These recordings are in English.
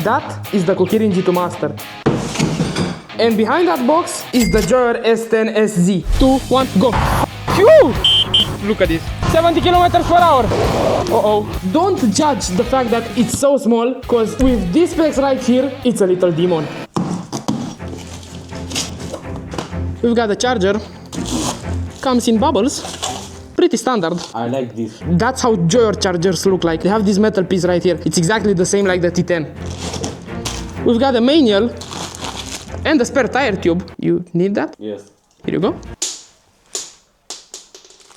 That is the Kukirin G2 Master. And behind that box is the Joyor S10-S-Z. 2, 1, go. Phew! Look at this. 70 kilometers per hour. Uh-oh. Don't judge the fact that it's so small, because with these specs right here, it's a little demon. We've got the charger. Comes in bubbles. Pretty standard. I like this. That's how Joyor chargers look like. They have this metal piece right here. It's exactly the same like the T10. We've got a manual and a spare tire tube. You need that? Yes. Here you go.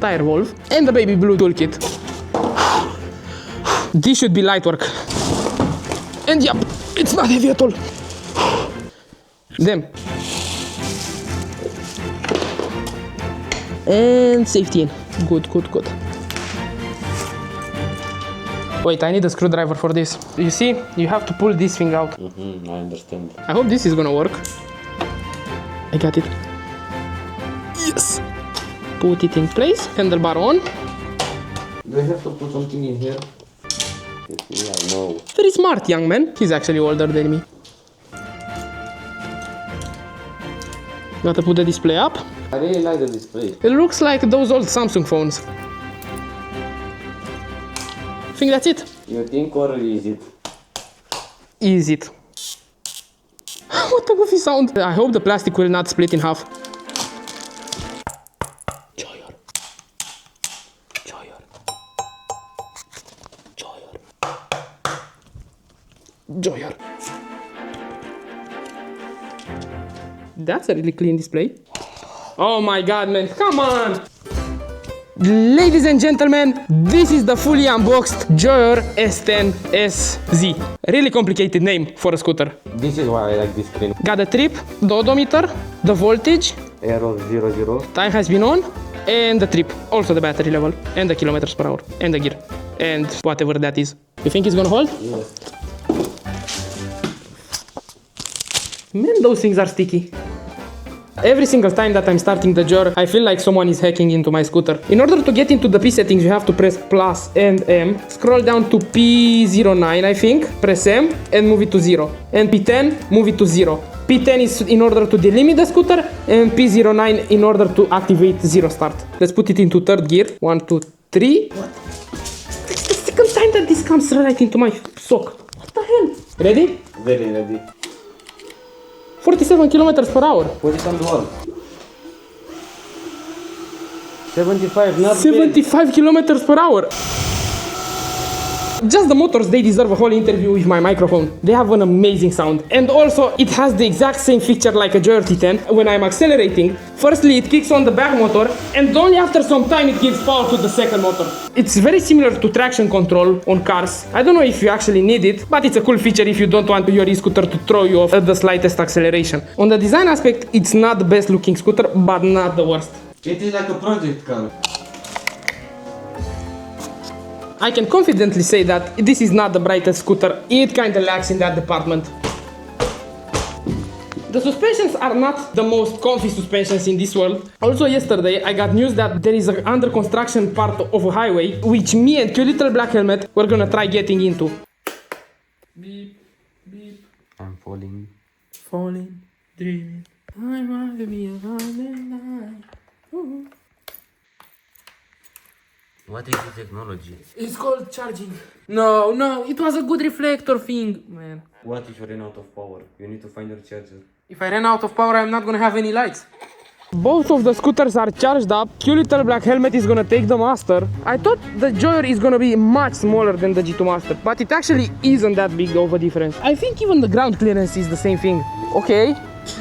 Tire valve and the baby blue toolkit. This should be light work. And yep, it's not heavy at all. Damn. And safety in. Good, good, good. Wait, I need a screwdriver for this. You see, you have to pull this thing out. I understand. I hope this is gonna work. I got it. Yes! Put it in place. Handlebar on. Do I have to put something in here? Yeah, no. Very smart, young man. He's actually older than me. Gotta put the display up. I really like the display. It looks like those old Samsung phones. I think that's it. You think, or is it? Is it? What a goofy sound. I hope the plastic will not split in half. Joyor. Joyor. Joyor. Joyor. That's a really clean display. Oh my god, man, come on! Ladies and gentlemen, this is the fully unboxed Joyor S10-S-Z. Really complicated name for a scooter. This is why I like this screen. Got the trip, the odometer, the voltage, Arrow 00. time has been on, and the trip. Also the battery level, and the kilometers per hour, and the gear, and whatever that is. You think it's gonna hold? Yes. Man, those things are sticky. Every single time that I'm starting the Joyor, I feel like someone is hacking into my scooter. In order to get into the P settings, you have to press plus and M. Scroll down to P09, I think. Press M and move it to 0. And P10, move it to 0. P10 is in order to delimit the scooter, and P09 in order to activate 0 start. Let's put it into third gear. 1, 2, 3. What? It's the second time that this comes right into my sock. What the hell? Ready? Very ready. 47 kilometers per hour. Put it on dual. 75, not 75 kilometers per hour. Just the motors, they deserve a whole interview with my microphone. They have an amazing sound. And also, it has the exact same feature like a Joyor T10. When I'm accelerating, firstly it kicks on the back motor, and only after some time it gives power to the second motor. It's very similar to traction control on cars. I don't know if you actually need it, but it's a cool feature if you don't want your e-scooter to throw you off at the slightest acceleration. On the design aspect, it's not the best looking scooter, but not the worst. It is like a project car. I can confidently say that this is not the brightest scooter. It kinda lacks in that department. The suspensions are not the most comfy suspensions in this world. Also yesterday I got news that there is an under construction part of a highway which me and cute little black helmet were gonna try getting into. Beep, beep. I'm falling. Falling, dreaming. I want to be around. What is the technology? It's called charging. No, it was a good reflector thing, man. What if you run out of power? You need to find your charger. If I ran out of power, I'm not gonna have any lights. Both of the scooters are charged up. Cute little black helmet is gonna take the Master. I thought the Joyor is gonna be much smaller than the G2 Master, but it actually isn't that big of a difference. I think even the ground clearance is the same thing. Okay,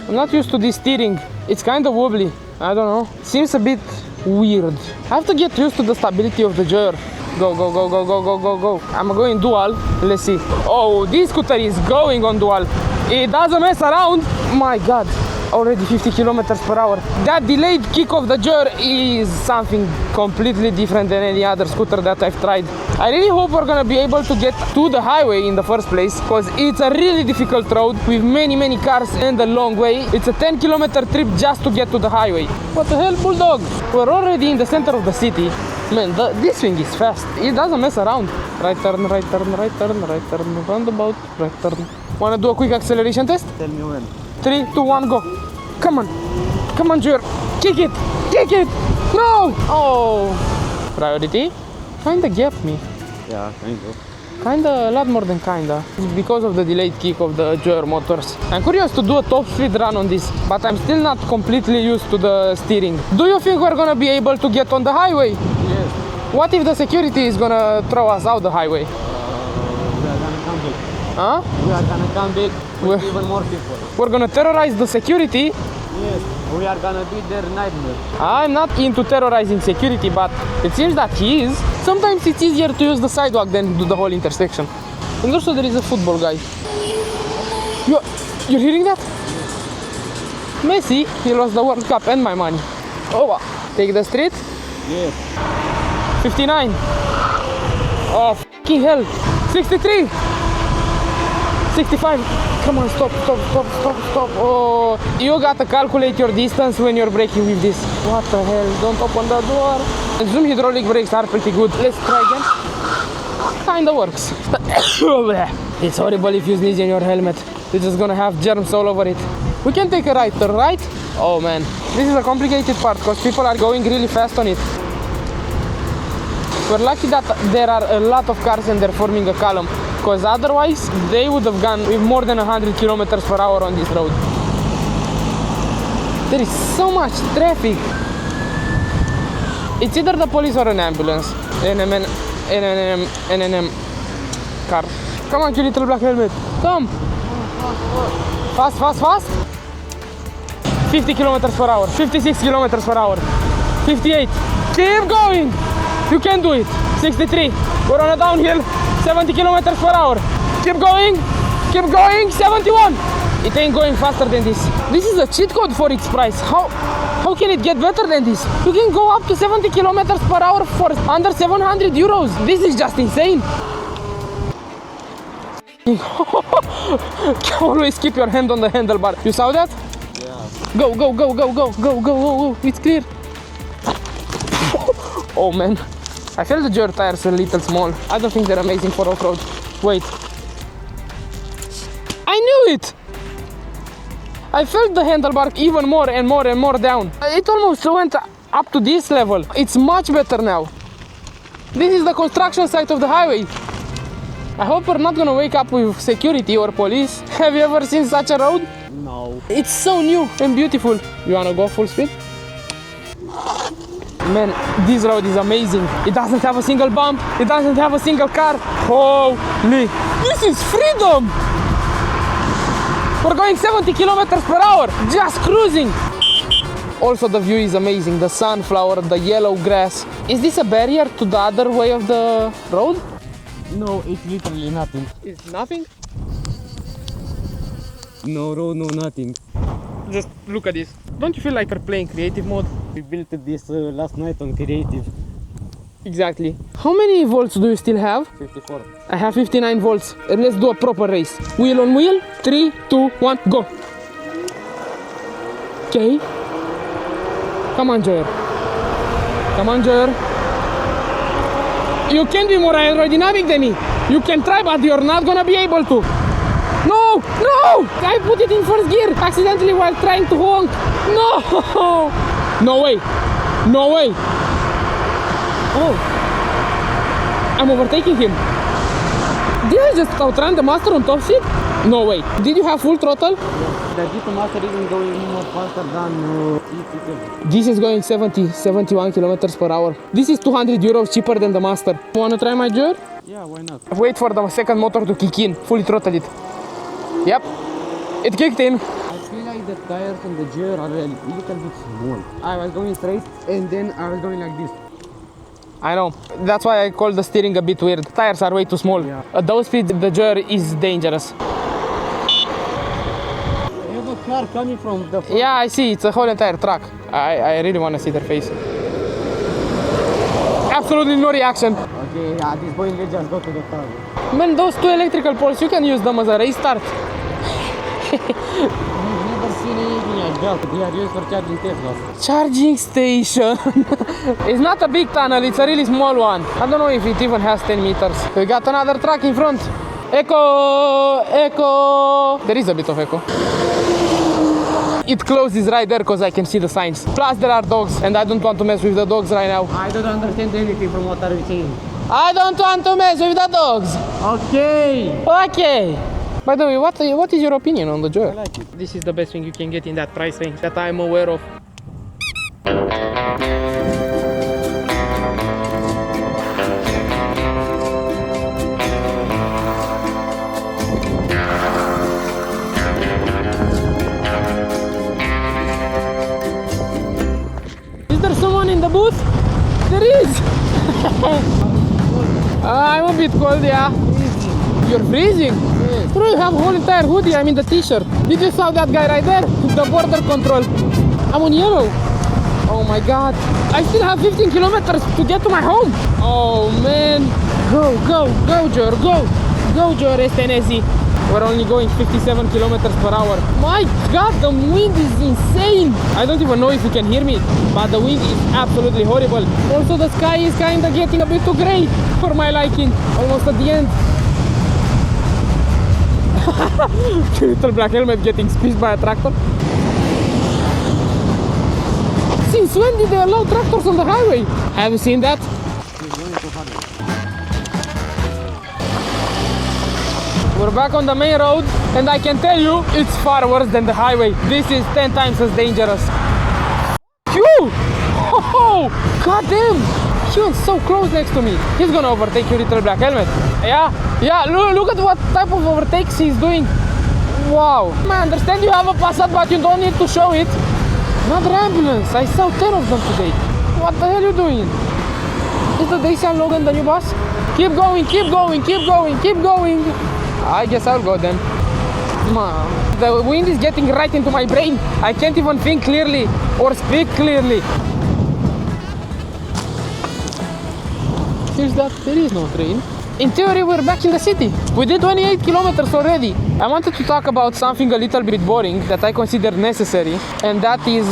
I'm not used to this steering. It's kind of wobbly. I don't know. Seems a bit weird. I have to get used to the stability of the Joyor. Go, go, go, go, go, go, go, go. I'm going dual. Let's see. Oh, this scooter is going on dual. It doesn't mess around. My God. Already 50 kilometers per hour. That delayed kick of the Joyor is something completely different than any other scooter that I've tried. I really hope we're gonna be able to get to the highway in the first place, because it's a really difficult road with many cars and a long way. It's a 10-kilometer trip just to get to the highway. What the hell, Bulldog? We're already in the center of the city. Man, this thing is fast. It doesn't mess around. Right turn, right turn, right turn, right turn, roundabout, right turn. Wanna do a quick acceleration test? Tell me when. 3, 2, 1, go. Come on. Come on, Joyor. Kick it. Kick it. No. Oh. Priority. Kinda gapped me. Yeah, kind of. Kinda, a lot more than kinda. It's because of the delayed kick of the Joyor motors. I'm curious to do a top speed run on this, but I'm still not completely used to the steering. Do you think we're gonna be able to get on the highway? Yes. What if the security is gonna throw us out the highway? We are gonna come back. Huh? We are gonna come back with We're- even more people. We're gonna terrorize the security. Yes. We are gonna be their nightmare. I'm not into terrorizing security, but it seems that he is. Sometimes it's easier to use the sidewalk than do the whole intersection. And also there is a football guy. You're hearing that? Messi, he lost the World Cup and my money. Oh, wow. Take the street. Yes. 59. Oh, fucking hell. 63. 65. Come on, stop. Oh, you gotta calculate your distance when you're braking with this. What the hell? Don't open the door. Zoom hydraulic brakes are pretty good. Let's try again. Kinda works. It's horrible if you sneeze in your helmet. You're just gonna have germs all over it. We can take a right turn, right? Oh man, this is a complicated part because people are going really fast on it. We're lucky that there are a lot of cars and they're forming a column, because otherwise they would have gone with more than 100 kilometers per hour on this road. There is so much traffic. It's either the police or an ambulance. NNM car. Come on, you little black helmet. Come. Fast. 50 kilometers per hour. 56 kilometers per hour. 58. Keep going. You can do it. 63. We're on a downhill. 70 kilometers per hour. Keep going. 71. It ain't going faster than this. This is a cheat code for its price. How can it get better than this? You can go up to 70 kilometers per hour for under 700 euros. This is just insane. Always keep your hand on the handlebar. You saw that? Yeah. Go. It's clear. Oh man. I feel the Joyor tires are a little small. I don't think they're amazing for off-road. Wait. I knew it! I felt the handlebar even more and more down. It almost went up to this level. It's much better now. This is the construction site of the highway. I hope we're not gonna wake up with security or police. Have you ever seen such a road? No. It's so new and beautiful. You wanna go full speed? Man, this road is amazing. It doesn't have a single bump. It doesn't have a single car. Holy! This is freedom! We're going 70 kilometers per hour, just cruising. Also, the view is amazing. The sunflower, the yellow grass. Is this a barrier to the other way of the road? No, it's literally nothing. It's nothing. No road, no nothing. Just look at this. Don't you feel like you're playing creative mode? We built this last night on creative. Exactly. How many volts do you still have? 54. I have 59 volts. Let's do a proper race. Wheel on wheel. 3, 2, 1, go. Okay. Come on, Joyor. You can be more aerodynamic than me. You can try, but you're not gonna be able to. No! I put it in first gear accidentally while trying to honk. No! No way. Oh, I'm overtaking him. Did I just outrun the Master on top speed? No way. Did you have full throttle? The G2 Master isn't going any more faster than E10. This is going 71 kilometers per hour. This is 200 euros cheaper than the Master. Wanna try my Joyor? Yeah, why not? Wait for the second motor to kick in. Fully throttle it. Yep. It kicked in. I feel like the tires on the Joyor are a little bit small. I was going straight and then I was going like this. I know. That's why I call the steering a bit weird. The tires are way too small. Yeah. At those speeds, the Joyor is dangerous. You have a car coming from the front. Yeah, I see. It's a whole entire truck. I really want to see their face. Absolutely no reaction. Okay, at this point let's just go to the car. Man, those two electrical poles, you can use them as a race start. I've never anything like that. They are used for charging Teslas. Charging station. It's not a big tunnel, it's a really small one. I don't know if it even has 10 meters. We got another truck in front. Echo! Echo! There is a bit of echo. It closes right there because I can see the signs. Plus there are dogs and I don't want to mess with the dogs right now. I don't understand anything from what are you saying. I don't want to mess with the dogs. Okay. Okay. By the way, what is your opinion on the Joyor? I like it. This is the best thing you can get in that price range that I'm aware of. Is there someone in the booth? There is! I'm a bit cold, yeah. You're freezing? Yes. Bro, you have a whole entire hoodie, I'm in the t-shirt. Did you saw that guy right there? The border control. I'm on yellow. Oh my god. I still have 15 kilometers to get to my home. Oh man. Go, go, go, Joyor, go. Go, Joyor S10-S-Z. We're only going 57 kilometers per hour. My god, the wind is insane. I don't even know if you can hear me, but the wind is absolutely horrible. Also, the sky is kind of getting a bit too gray for my liking. Almost at the end. Little black helmet getting squeezed by a tractor. Since when did they allow tractors on the highway? Have you seen that? We're back on the main road and I can tell you it's far worse than the highway. This is 10 times as dangerous. Phew! Oh, god damn! He went so close next to me. He's gonna overtake you, little black helmet. Yeah, look at what type of overtakes he's doing. Wow. I understand you have a Passat, but you don't need to show it. Another ambulance. I saw 10 of them today. What the hell are you doing? Is the Dacia Logan the new boss? Keep going, keep going, keep going, keep going. I guess I'll go then. The wind is getting right into my brain. I can't even think clearly or speak clearly. Seems that there is no train. In theory, we're back in the city. We did 28 kilometers already. I wanted to talk about something a little bit boring that I consider necessary, and that is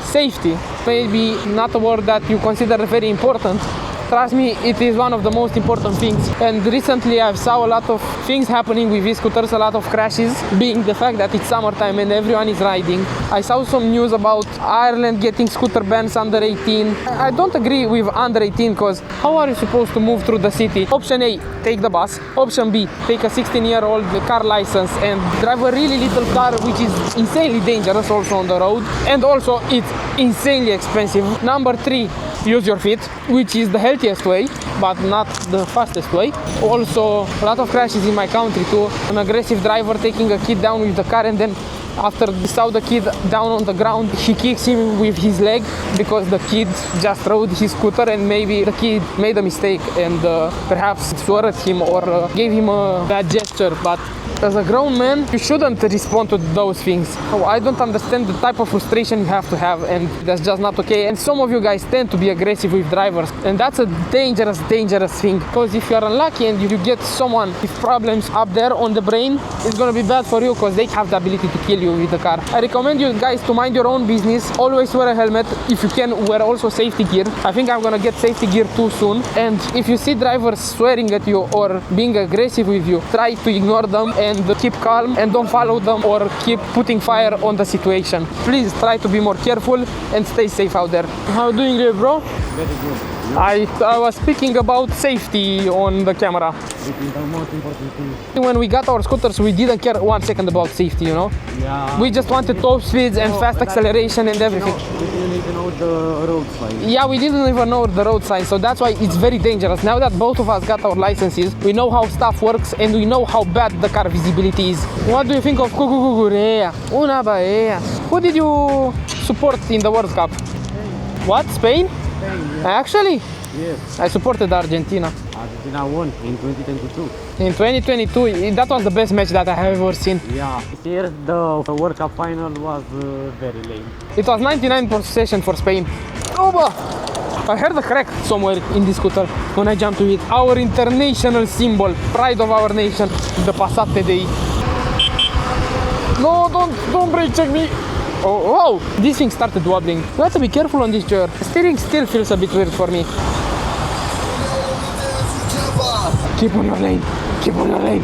safety. Maybe not a word that you consider very important. Trust me, it is one of the most important things. And recently I saw a lot of things happening with e-scooters, a lot of crashes, being the fact that it's summertime and everyone is riding. I saw some news about Ireland getting scooter bans under 18. I don't agree with under 18 because how are you supposed to move through the city? Option A, take the bus. Option B, take a 16-year-old car license and drive a really little car which is insanely dangerous also on the road. And also it's insanely expensive. Number 3, use your feet, which is the healthiest way, but not the fastest way. Also, a lot of crashes in my country too. An aggressive driver taking a kid down with the car and then after he saw the kid down on the ground, he kicks him with his leg because the kid just rode his scooter and maybe the kid made a mistake and perhaps swerved him or gave him a bad gesture. But as a grown man, you shouldn't respond to those things. So I don't understand the type of frustration you have to have, and that's just not okay. And some of you guys tend to be aggressive with drivers, and that's a dangerous, dangerous thing. Because if you're unlucky and you get someone with problems up there on the brain, it's gonna be bad for you because they have the ability to kill you with the car. I recommend you guys to mind your own business. Always wear a helmet. If you can, wear also safety gear. I think I'm gonna get safety gear too soon. And if you see drivers swearing at you or being aggressive with you, try to ignore them and keep calm and don't follow them or keep putting fire on the situation. Please try to be more careful and stay safe out there. How are you doing, bro? Very good. I was speaking about safety on the camera. It is the most important thing. When we got our scooters, we didn't care 1 second about safety, you know? Yeah. We just wanted top speeds and fast acceleration and everything. We didn't even know the road sign. Yeah, we didn't even know the road signs, so that's why it's very dangerous. Now that both of us got our licenses, we know how stuff works and we know how bad the car visibility is. What do you think of Kukirin? Una baea. Who did you support in the World Cup? What? Spain? Spain, Actually, yes. I supported Argentina. Argentina won in 2022. In 2022, that was the best match that I have ever seen. Yeah. This year the World Cup final was very lame. It was 99 possession for Spain. Oba! I heard a crack somewhere in this scooter when I jumped to it. Our international symbol, pride of our nation, the Passat today. No, don't brake check me. Oh, this thing started wobbling. You have to be careful on this Joyor. Steering still feels a bit weird for me. Keep on your lane. Keep on your lane.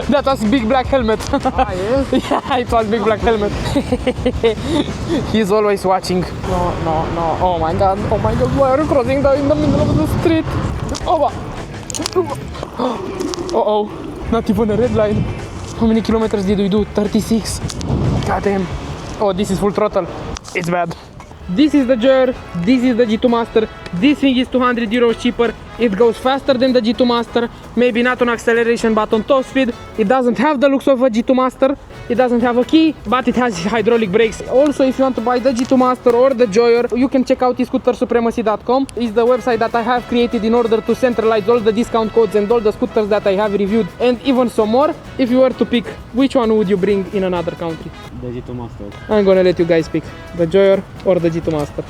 That was big black helmet. Ah, yes? Yeah, it was big black helmet. He's always watching. No. Oh my god. Why are you crossing in the middle of the street? Oh. Uh-oh. Not even a red line. How many kilometers did we do? 36. God damn. Oh, this is full throttle. It's bad. This is the Joyor, this is the G2 Master. This thing is 200 euros cheaper. It goes faster than the G2 Master. Maybe not on acceleration, but on top speed. It doesn't have the looks of a G2 Master. It doesn't have a key, but it has hydraulic brakes. Also, if you want to buy the G2 Master or the Joyor, you can check out scootersupremacy.com. It's the website that I have created in order to centralize all the discount codes and all the scooters that I have reviewed, and even some more. If you were to pick, which one would you bring in another country? The G2 Master. I'm gonna let you guys pick the Joyor or the G2 Master.